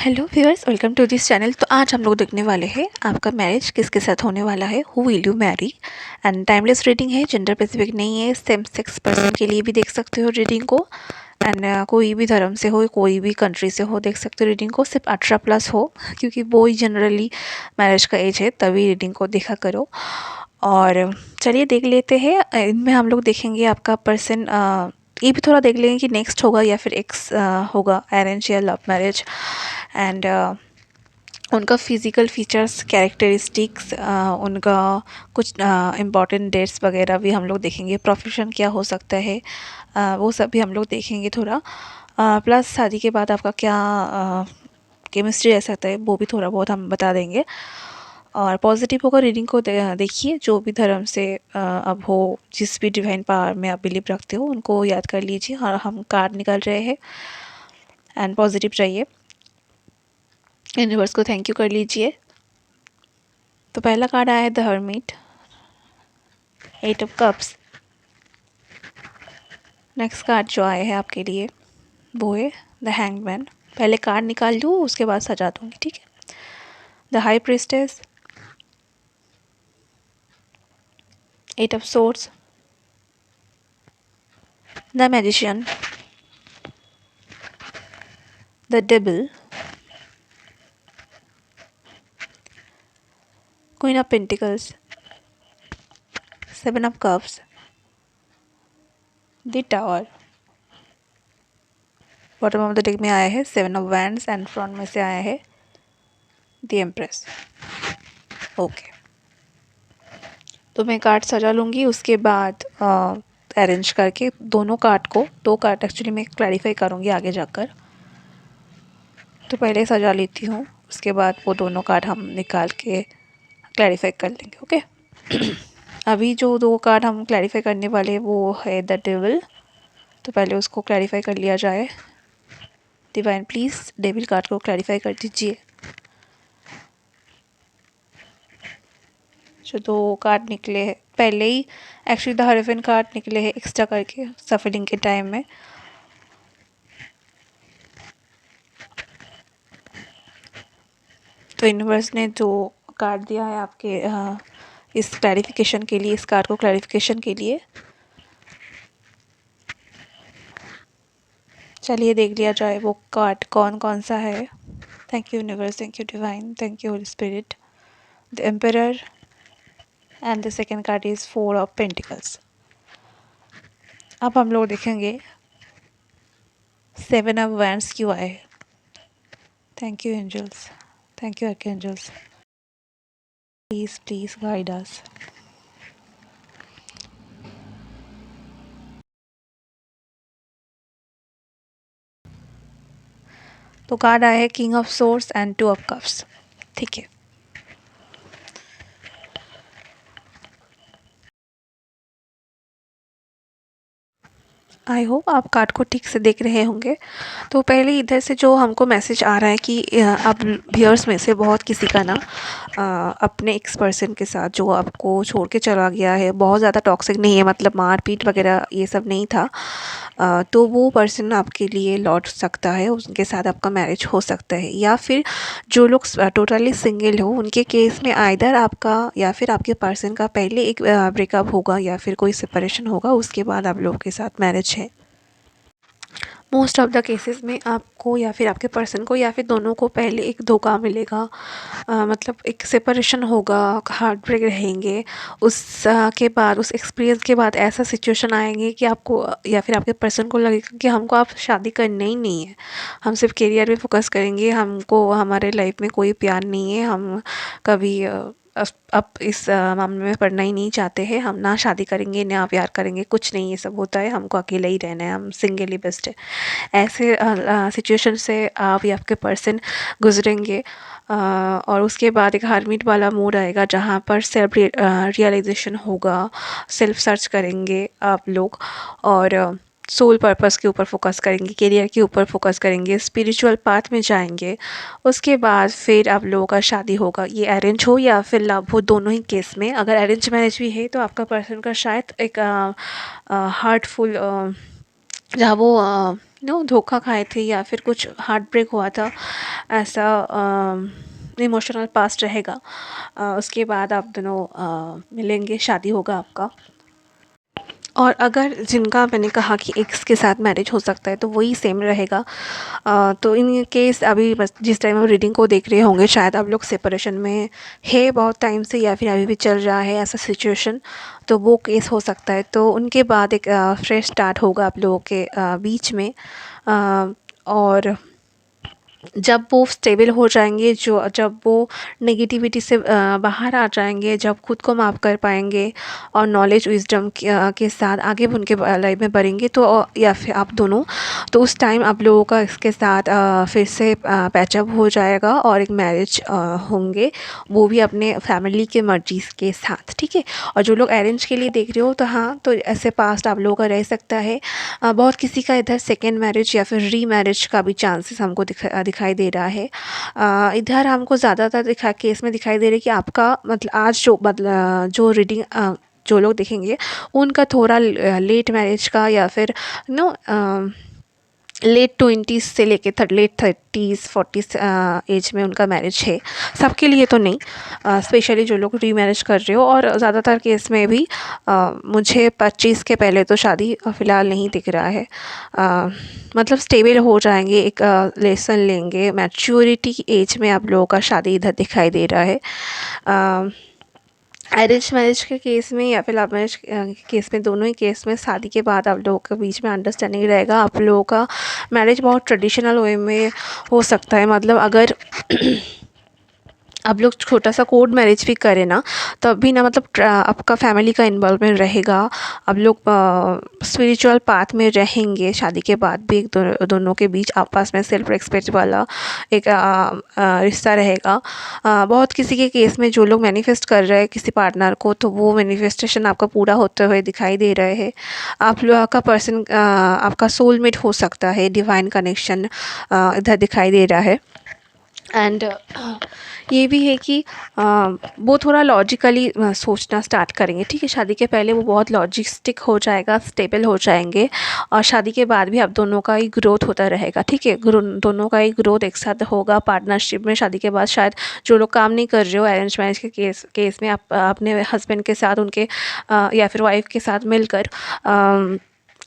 Hello viewers, welcome to this channel. तो आज हम लोग देखने वाले हैं आपका मैरिज किसके साथ होने वाला है, who will you Mary. And timeless reading है, जेंडर स्पेसिफिक नहीं है, सेम सेक्स पर्सन के लिए भी देख सकते हो रीडिंग को। एंड कोई भी धर्म से हो, कोई भी कंट्री से हो, देख सकते हो रीडिंग को। सिर्फ 18+ हो, क्योंकि वो ही जनरली मैरिज का एज है, तभी रीडिंग को देखा करो। और चलिए देख लेते हैं। इनमें हम लोग देखेंगे आपका पर्सन, ये भी थोड़ा देख लेंगे कि नेक्स्ट होगा या फिर एक्स होगा, अरेंज या लव मैरिज। एंड उनका फिज़िकल फीचर्स, कैरेक्टरिस्टिक्स, उनका कुछ इम्पॉर्टेंट डेट्स वगैरह भी हम लोग देखेंगे। प्रोफेशन क्या हो सकता है, वो सब भी हम लोग देखेंगे थोड़ा। प्लस शादी के बाद आपका क्या केमिस्ट्री रह सकता है, वो भी थोड़ा बहुत हम बता देंगे। और पॉजिटिव होगा रीडिंग को देखिए, जो भी धर्म से अब हो, जिस भी डिवाइन पावर में आप बिलीव रखते हो, उनको याद कर लीजिए। और हम कार्ड निकाल रहे हैं एंड पॉजिटिव रहिए। यूनिवर्स को थैंक यू कर लीजिए। तो पहला कार्ड आया है the hermit, 8 of cups. Next card जो आया है आपके लिए वो है द हैंगमैन। पहले कार्ड निकाल लूँ, उसके बाद सजा दूँगी, ठीक है। The high priestess, 8 of swords, the magician, the devil, queen of pentacles, 7 of cups, the tower. Bottom of the deck में आया है 7 ऑफ वैंड्स एंड फ्रंट में से आया है द एम्प्रेस। ओके, तो मैं कार्ड सजा लूँगी, उसके बाद अरेंज करके दोनों कार्ड को, 2 कार्ड एक्चुअली मैं क्लैरिफाई करूँगी आगे जाकर। तो पहले सजा लेती हूँ, उसके बाद वो दोनों कार्ड हम निकाल के क्लैरिफाई कर लेंगे। ओके। अभी जो 2 कार्ड हम क्लैरिफाई करने वाले हैं वो है द डेविल। तो पहले उसको क्लैरिफाई कर लिया जाए। डिवाइन प्लीज़ डेविल कार्ड को क्लैरिफाई कर दीजिए। जो 2 कार्ड निकले हैं पहले ही, एक्चुअली द हरीफेंट कार्ड निकले हैं एक्स्ट्रा करके सफलिंग के टाइम में। तो यूनिवर्स ने जो कार्ड दिया है आपके इस क्लैरिफिकेशन के लिए, इस कार्ड को क्लैरिफिकेशन के लिए, चलिए देख लिया जाए वो कार्ड कौन कौन सा है। Thank you universe, thank you divine, thank you holy spirit. The emperor and the second card is 4 of pentacles. अब हम लोग देखेंगे 7 ऑफ वैंड्स क्यों आए। Thank you angels, thank you archangels, please please guide us. तो card आया है king of swords and 2 of cups, ठीक है। आई होप आप कार्ड को ठीक से देख रहे होंगे। तो पहले इधर से जो हमको मैसेज आ रहा है कि अब व्यूअर्स में से बहुत किसी का ना अपने एक्स पर्सन के साथ जो आपको छोड़ के चला गया है, बहुत ज़्यादा टॉक्सिक नहीं है, मतलब मारपीट वगैरह ये सब नहीं था। तो वो पर्सन आपके लिए लौट सकता है, उनके साथ आपका मैरिज हो सकता है। या फिर जो लोग टोटली सिंगल हो, उनके केस में आइदर आपका या फिर आपके पर्सन का पहले एक ब्रेकअप होगा या फिर कोई सेपरेशन होगा, उसके बाद आप लोगों के साथ मैरिज है। मोस्ट ऑफ द केसेस में आपको या फिर आपके पर्सन को या फिर दोनों को पहले एक धोखा मिलेगा, मतलब एक सेपरेशन होगा, हार्ट ब्रेक रहेंगे। उस के बाद, उस एक्सपीरियंस के बाद ऐसा सिचुएशन आएंगे कि आपको या फिर आपके पर्सन को लगेगा कि हमको आप शादी करना ही नहीं है, हम सिर्फ करियर पे फोकस करेंगे, हमको हमारे लाइफ में कोई प्यार नहीं है, हम कभी अब इस मामले में पढ़ना ही नहीं चाहते हैं, हम ना शादी करेंगे ना प्यार करेंगे, कुछ नहीं ये सब होता है, हमको अकेले ही रहना है, हम सिंगल ही बेस्ट है। ऐसे सिचुएशन से आप या आपके पर्सन गुजरेंगे। और उसके बाद एक हर्मिट वाला मोड आएगा जहाँ पर सेल्फ रियलाइजेशन होगा, सेल्फ सर्च करेंगे आप लोग, और सोल पर्पस के ऊपर फोकस करेंगे, करियर के ऊपर फोकस करेंगे, स्पिरिचुअल पाथ में जाएंगे। उसके बाद फिर आप लोगों का शादी होगा, ये अरेंज हो या फिर लव हो, दोनों ही केस में। अगर अरेंज मैरिज भी है तो आपका पर्सन का शायद एक हार्टफुल, जहाँ वो नो धोखा खाए थे या फिर कुछ हार्ट ब्रेक हुआ था, ऐसा इमोशनल पास्ट रहेगा। उसके बाद आप दोनों मिलेंगे, शादी होगा आपका। और अगर जिनका मैंने कहा कि एक्स के साथ मैरिज हो सकता है तो वही सेम रहेगा। तो इन केस अभी बस जिस टाइम आप रीडिंग को देख रहे होंगे शायद आप लोग सेपरेशन में है बहुत टाइम से, या फिर अभी भी चल रहा है ऐसा सिचुएशन, तो वो केस हो सकता है। तो उनके बाद एक फ्रेश स्टार्ट होगा आप लोगों के बीच में। और जब वो स्टेबल हो जाएंगे, जब वो नेगेटिविटी से बाहर आ जाएंगे, जब खुद को माफ़ कर पाएंगे और नॉलेज विजडम के साथ आगे उनके लाइफ में बढ़ेंगे, तो या फिर आप दोनों, तो उस टाइम आप लोगों का इसके साथ फिर से पैचअप हो जाएगा और एक मैरिज होंगे, वो भी अपने फैमिली के मर्जी के साथ, ठीक है। और जो लोग अरेंज के लिए देख रहे हो तो हाँ, तो ऐसे पास्ट आप लोगों का रह सकता है। बहुत किसी का इधर सेकेंड मैरिज या फिर री मैरिज का भी चांसेस हमको दिखाई दे रहा है। इधर हमको ज़्यादातर केस में दिखाई दे रहा है कि आपका मतलब आज जो रीडिंग जो लोग देखेंगे उनका थोड़ा लेट मैरिज का या फिर नो लेट 20s से लेके लेट 30s 40s एज में उनका मैरिज है। सबके लिए तो नहीं, स्पेशली जो लोग री मैरिज कर रहे हो। और ज़्यादातर केस में भी मुझे 25 के पहले तो शादी फ़िलहाल नहीं दिख रहा है। मतलब स्टेबल हो जाएंगे, एक लेसन लेंगे, मैच्योरिटी की एज में आप लोगों का शादी इधर दिखाई दे रहा है। अरेंज मैरिज के केस में या फिर लव मैरिज के केस में, दोनों ही केस में शादी के बाद आप लोगों के बीच में अंडरस्टैंडिंग रहेगा। आप लोगों का मैरिज बहुत ट्रेडिशनल वे में हो सकता है। मतलब अगर आप लोग छोटा सा कोर्ट मैरिज भी करें ना, तब भी ना मतलब आपका फैमिली का इन्वॉल्वमेंट रहेगा। आप लोग स्पिरिचुअल पाथ में रहेंगे शादी के बाद भी, दोनों के बीच आपस में सेल्फ रिस्पेक्ट वाला एक रिश्ता रहेगा। बहुत किसी के केस में जो लोग मैनिफेस्ट कर रहे हैं किसी पार्टनर को, तो वो मैनिफेस्टेशन आपका पूरा होते हुए दिखाई दे रहे हैं। आप लोग का पर्सन आपका सोलमेट हो सकता है, डिवाइन कनेक्शन इधर दिखाई दे रहा है। एंड ये भी है कि वो थोड़ा लॉजिकली सोचना स्टार्ट करेंगे, ठीक है। शादी के पहले वो बहुत लॉजिस्टिक हो जाएगा, स्टेबल हो जाएंगे, और शादी के बाद भी आप दोनों का ही ग्रोथ होता रहेगा, ठीक है। दोनों का ही ग्रोथ एक साथ होगा पार्टनरशिप में। शादी के बाद शायद जो लोग काम नहीं कर रहे हो अरेंज मैरिज के केस में, आप अपने हस्बैंड के साथ उनके या फिर वाइफ के साथ मिलकर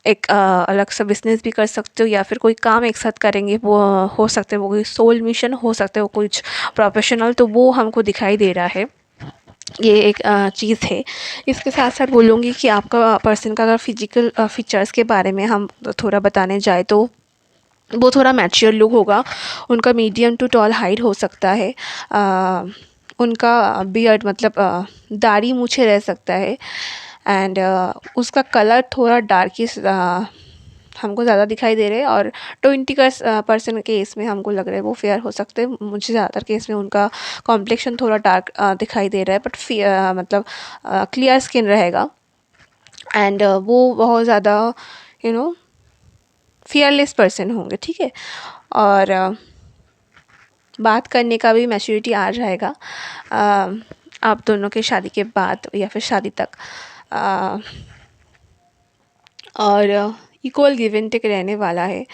एक अलग सा बिज़नेस भी कर सकते हो, या फिर कोई काम एक साथ करेंगे। वो हो सकता है वो कोई सोल मिशन हो सकता है, वो कुछ प्रोफेशनल, तो वो हमको दिखाई दे रहा है। ये एक चीज़ है। इसके साथ साथ बोलूँगी कि आपका पर्सन का अगर फिजिकल फीचर्स के बारे में हम थोड़ा बताने जाए तो वो थोड़ा मैच्योर लुक होगा। उनका मीडियम टू टॉल हाइट हो सकता है। उनका बियर्ड मतलब दाढ़ी मूछें रह सकता है। एंड उसका कलर थोड़ा डार्किश हमको ज़्यादा दिखाई दे रहे हैं। और 20% केस में हमको लग रहा है वो फेयर हो सकते हैं। मुझे ज़्यादातर केस में उनका कॉम्प्लेक्शन थोड़ा डार्क दिखाई दे रहा है, बट मतलब क्लियर स्किन रहेगा। एंड वो बहुत ज़्यादा फियरलेस पर्सन होंगे, ठीक है। और बात करने का भी मैच्योरिटी आ जाएगा आप दोनों के शादी के बाद या फिर शादी तक। और इक्वल गिव एंड टेक रहने वाला है।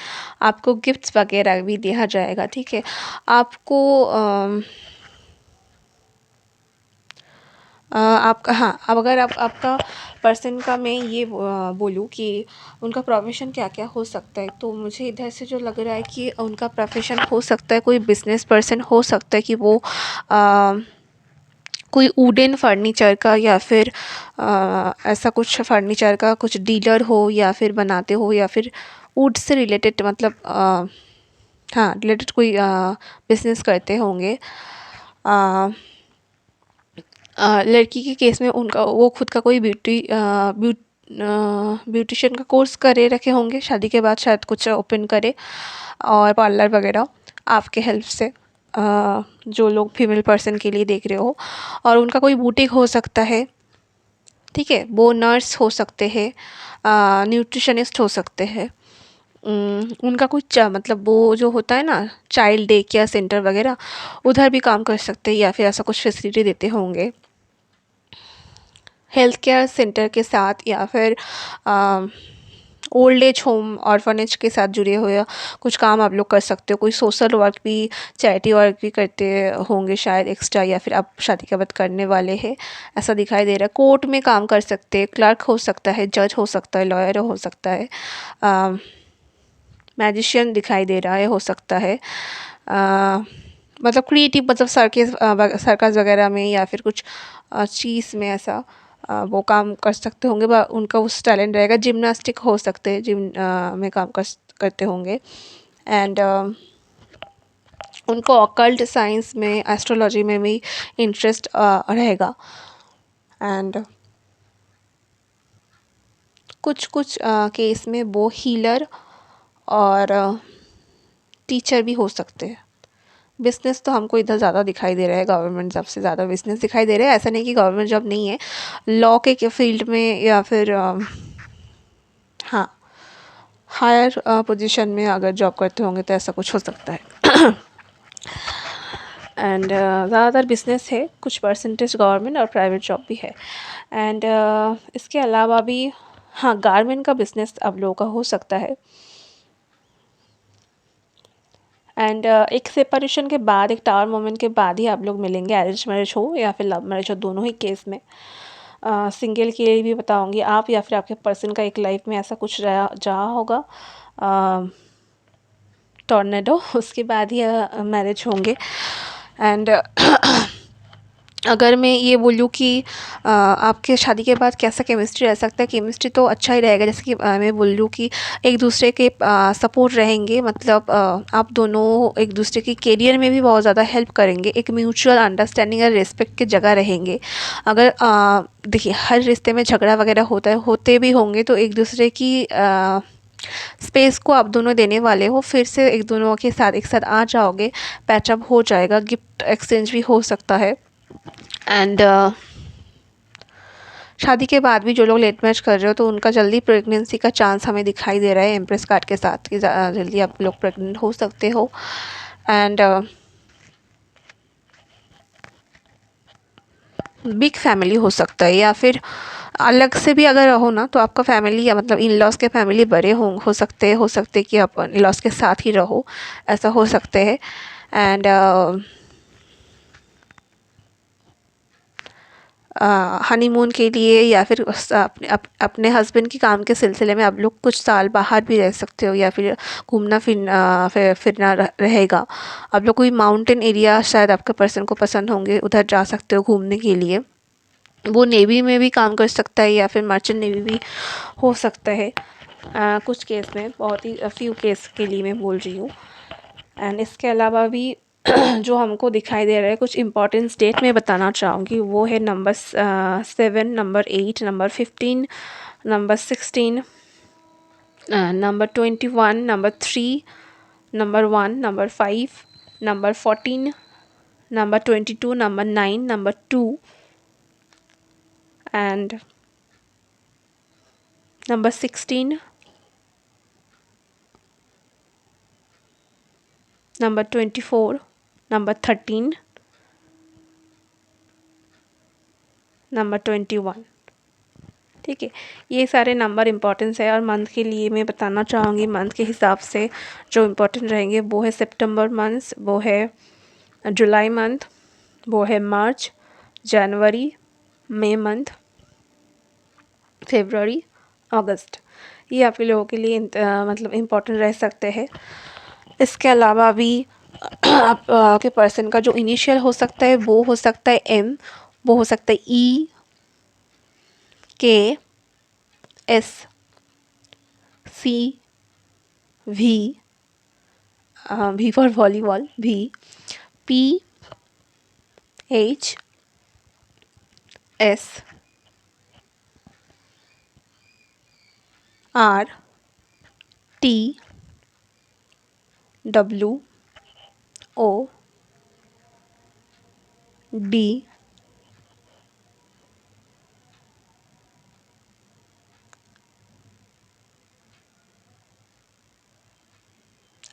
आपको गिफ्ट्स वगैरह भी दिया जाएगा, ठीक है। आपको आपका हाँ, अब अगर आपका पर्सन का मैं ये बोलूँ कि उनका प्रोफेशन क्या क्या हो सकता है, तो मुझे इधर से जो लग रहा है कि उनका प्रोफेशन हो सकता है कोई बिजनेस पर्सन हो सकता है, कि वो कोई वुडन फर्नीचर का या फिर ऐसा कुछ फर्नीचर का कुछ डीलर हो, या फिर बनाते हो, या फिर वुड से रिलेटेड मतलब हाँ रिलेटेड कोई बिजनेस करते होंगे। लड़की के केस में उनका वो खुद का कोई ब्यूटिशियन का कोर्स करे रखे होंगे, शादी के बाद शायद कुछ ओपन करे, और पार्लर वगैरह आपके हेल्प से, जो लोग फीमेल पर्सन के लिए देख रहे हो। और उनका कोई बुटीक हो सकता है, ठीक है। वो नर्स हो सकते हैं, न्यूट्रिशनिस्ट हो सकते हैं। उनका कुछ मतलब वो जो होता है ना चाइल्ड डे केयर सेंटर वगैरह, उधर भी काम कर सकते हैं, या फिर ऐसा कुछ फैसिलिटी देते होंगे हेल्थ केयर सेंटर के साथ, या फिर ओल्ड एज होम ऑर्फनेज के साथ जुड़े हुए कुछ काम आप लोग कर सकते हो। कोई सोशल वर्क भी, चैरिटी वर्क भी करते होंगे शायद एक्स्ट्रा, या फिर आप शादी के बाद करने वाले हैं, ऐसा दिखाई दे रहा है। कोर्ट में काम कर सकते हैं, क्लर्क हो सकता है, जज हो सकता है, लॉयर हो सकता है, मैजिशियन दिखाई दे रहा है, हो सकता है। मतलब क्रिएटिव, मतलब सर्कस वगैरह में या फिर कुछ चीज़ में ऐसा वो काम कर सकते होंगे, उनका उस टैलेंट रहेगा। जिम्नास्टिक हो सकते हैं, जिम में काम करते होंगे। एंड उनको ऑकल्ट साइंस में, एस्ट्रोलॉजी में भी इंटरेस्ट रहेगा। एंड कुछ कुछ केस में वो हीलर और टीचर भी हो सकते हैं। बिज़नेस तो हमको इधर ज़्यादा दिखाई दे रहा है, गवर्नमेंट जॉब से ज़्यादा बिज़नेस दिखाई दे रहा है। ऐसा नहीं कि गवर्नमेंट जॉब नहीं है, लॉ के फील्ड में या फिर हाँ हायर पोजीशन में अगर जॉब करते होंगे तो ऐसा कुछ हो सकता है। एंड ज़्यादातर बिज़नेस है, कुछ परसेंटेज गवर्नमेंट और प्राइवेट जॉब भी है। एंड इसके अलावा भी हाँ गारमेंट का बिज़नेस आप लोगों का हो सकता है। एंड एक सेपरेशन के बाद, एक टावर मोमेंट के बाद ही आप लोग मिलेंगे, अरेंज मैरिज हो या फिर लव मैरिज हो, दोनों ही केस में। सिंगल के लिए भी बताऊंगी, आप या फिर आपके पर्सन का एक लाइफ में ऐसा कुछ रहा होगा टॉर्नेडो, उसके बाद ही मैरिज होंगे। एंड अगर मैं ये बोलूँ कि आपके शादी के बाद कैसा केमिस्ट्री रह सकता है, केमिस्ट्री तो अच्छा ही रहेगा। जैसे कि मैं बोल लूँ कि एक दूसरे के सपोर्ट रहेंगे, मतलब आप दोनों एक दूसरे के करियर में भी बहुत ज़्यादा हेल्प करेंगे, एक म्यूचुअल अंडरस्टैंडिंग और रिस्पेक्ट की जगह रहेंगे। अगर देखिए हर रिश्ते में झगड़ा वगैरह होता है, होते भी होंगे, तो एक दूसरे की स्पेस को आप दोनों देने वाले हो, फिर से एक दोनों के साथ एक साथ आ जाओगे, पैचअप हो जाएगा, गिफ्ट एक्सचेंज भी हो सकता है। एंड शादी के बाद भी जो लोग लेट मैरिज कर रहे हो तो उनका जल्दी प्रेगनेंसी का चांस हमें दिखाई दे रहा है एम्प्रेस कार्ड के साथ, कि जल्दी आप लोग प्रेग्नेंट हो सकते हो। एंड बिग फैमिली हो सकता है, या फिर अलग से भी अगर रहो ना तो आपका फैमिली, या मतलब इन लॉज के फैमिली बड़े हो सकते हैं कि आप इन लॉज के साथ ही रहो, ऐसा हो सकते हैं। एंड हनीमून के लिए या फिर अपने हस्बैंड के काम के सिलसिले में आप लोग कुछ साल बाहर भी रह सकते हो, या फिर घूमना फिरना रहेगा। आप लोग कोई माउंटेन एरिया शायद आपके पर्सन को पसंद होंगे, उधर जा सकते हो घूमने के लिए। वो नेवी में भी काम कर सकता है या फिर मर्चेंट नेवी भी हो सकता है, कुछ केस में, बहुत ही फ्यू केस के लिए मैं बोल रही हूँ। एंड इसके अलावा भी जो हमको दिखाई दे रहा है, कुछ इंपॉर्टेंट डेट में बताना चाहूँगी, वो है number 7, number 8, number 15, number 16, number 21, number 3, number 1, number 5, number 14, number 22, number 9, number 2 and number 16, number 24, number 13, number 21। ठीक है, ये सारे नंबर इम्पॉर्टेंस है। और मंथ के लिए मैं बताना चाहूँगी, मंथ के हिसाब से जो इम्पोर्टेंट रहेंगे वो है सितंबर मंथ, वो है जुलाई मंथ, वो है मार्च, जनवरी, मई मंथ, फरवरी, अगस्त। ये आप लोगों के लिए मतलब इम्पोर्टेंट रह सकते हैं। इसके अलावा भी आपके पर्सन का जो इनिशियल हो सकता है वो हो सकता है एम, वो हो सकता है E, K, S, C, V, V for volleyball, V, P, H, S, R, T, W, O, D,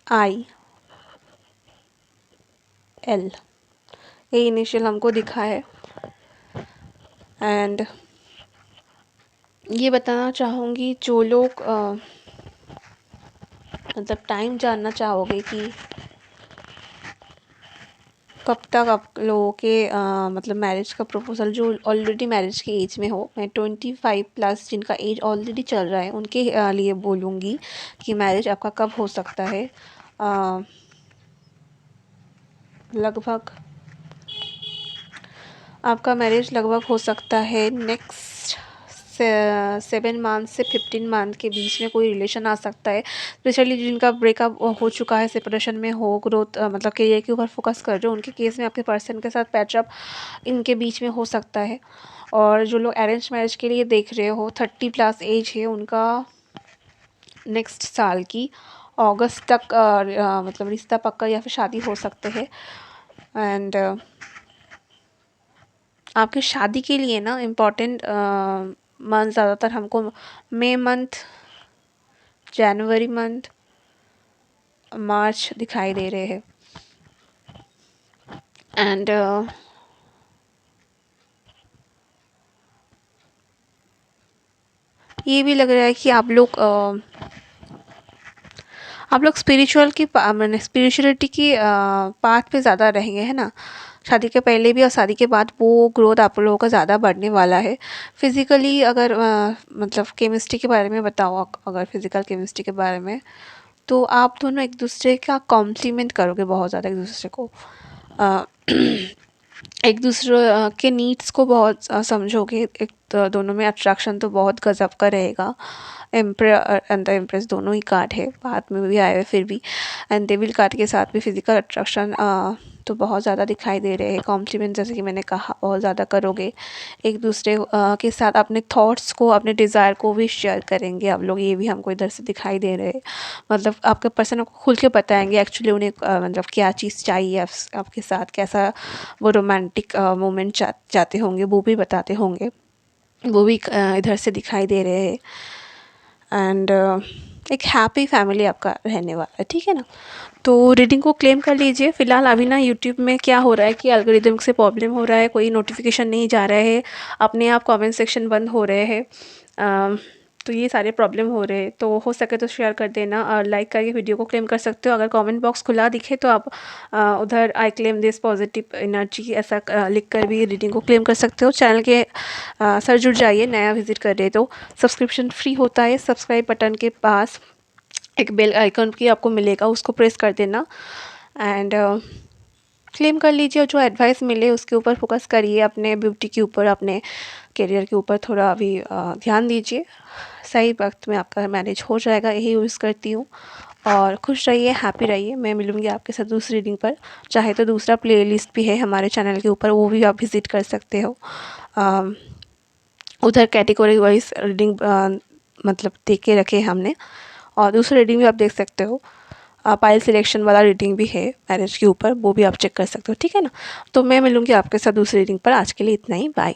I, L. ये इनिशियल हमको दिखा है। एंड ये बताना चाहूँगी, जो लोग मतलब टाइम जानना चाहोगे कि कब तक आप लोगों के मतलब मैरिज का प्रपोज़ल जो ऑलरेडी मैरिज की एज में हो, मैं 25+ जिनका एज ऑलरेडी चल रहा है उनके लिए बोलूँगी कि मैरिज आपका कब हो सकता है। लगभग आपका मैरिज लगभग हो सकता है नेक्स्ट 7 मंथ से 15 मंथ के बीच में कोई रिलेशन आ सकता है। स्पेशली जिनका ब्रेकअप हो चुका है, सेपरेशन में हो, ग्रोथ मतलब करियर के ऊपर फोकस कर रहे हो, उनके केस में आपके पर्सन के साथ पैचअप इनके बीच में हो सकता है। और जो लोग अरेंज मैरिज के लिए देख रहे हो, 30+ एज है उनका, नेक्स्ट साल की अगस्त तक मतलब रिश्ता पक्का या फिर शादी हो सकते हैं। एंड आपकी शादी के लिए ना इम्पॉर्टेंट मंथ ज़्यादातर हमको मई मंथ, जनवरी मंथ, मार्च दिखाई दे रहे हैं। एंड ये भी लग रहा है कि आप लोग स्पिरिचुअल की मैंने स्पिरिचुअलिटी की पाथ पे ज़्यादा रहेंगे, है ना। शादी के पहले भी और शादी के बाद वो ग्रोथ आप लोगों का ज़्यादा बढ़ने वाला है। फिज़िकली अगर मतलब केमिस्ट्री के बारे में बताओ, अगर फिज़िकल केमिस्ट्री के बारे में, तो आप दोनों एक दूसरे का कॉम्प्लीमेंट करोगे बहुत ज़्यादा एक दूसरे को। एक दूसरे के नीड्स को बहुत समझोगे। एक तो दोनों में अट्रैक्शन तो बहुत गज़ब का रहेगा। एम्परर एंड द एम्प्रेस दोनों ही कार्ड है, बाद में भी आए हुए फिर भी। एंड डेविल कार्ड के साथ भी फिजिकल अट्रैक्शन तो बहुत ज़्यादा दिखाई दे रहे हैं। कॉम्प्लीमेंट जैसे कि मैंने कहा बहुत ज़्यादा करोगे एक दूसरे के साथ। अपने थॉट्स को, अपने डिज़ायर को भी शेयर करेंगे आप लोग, ये भी हमको इधर से दिखाई दे रहे हैं। मतलब आपके पर्सन आपको खुल के बताएंगे एक्चुअली उन्हें मतलब क्या चीज़ चाहिए आपके साथ, कैसा वो रोमांटिक मोमेंट चाहते होंगे, वो भी बताते होंगे, वो भी इधर से दिखाई दे रहे हैं। एंड एक हैप्पी फैमिली आपका रहने वाला है, ठीक है ना। तो रीडिंग को क्लेम कर लीजिए। फ़िलहाल अभी ना यूट्यूब में क्या हो रहा है कि एल्गोरिदम से प्रॉब्लम हो रहा है, कोई नोटिफिकेशन नहीं जा रहा है, अपने आप कमेंट सेक्शन बंद हो रहे हैं। तो ये सारे प्रॉब्लम हो रहे हैं, तो हो सके तो शेयर कर देना और लाइक करके वीडियो को क्लेम कर सकते हो। अगर कमेंट बॉक्स खुला दिखे तो आप उधर I claim this positive energy ऐसा लिख कर भी रीडिंग को क्लेम कर सकते हो। चैनल के सर जुड़ जाइए, नया विजिट कर रहे तो सब्सक्रिप्शन फ्री होता है। सब्सक्राइब बटन के पास एक बेल आइकन की आपको मिलेगा, उसको प्रेस कर देना एंड क्लेम कर लीजिए। जो एडवाइस मिले उसके ऊपर फोकस करिए, अपने ब्यूटी के ऊपर, अपने करियर के ऊपर थोड़ा अभी ध्यान दीजिए। सही वक्त में आपका मैनेज हो जाएगा, यही यूज़ करती हूँ। और खुश रहिए, हैप्पी रहिए। मैं मिलूँगी आपके साथ दूसरी रीडिंग पर। चाहे तो दूसरा प्लेलिस्ट भी है हमारे चैनल के ऊपर, वो भी आप विज़िट कर सकते हो। उधर कैटेगरी वाइज रीडिंग मतलब देख के रखे हमने, और दूसरी रीडिंग भी आप देख सकते हो। पाइल सिलेक्शन वाला रीडिंग भी है मैरिज के ऊपर, वो भी आप चेक कर सकते हो, ठीक है ना। तो मैं मिलूँगी आपके साथ दूसरी रीडिंग पर। आज के लिए इतना ही, बाय।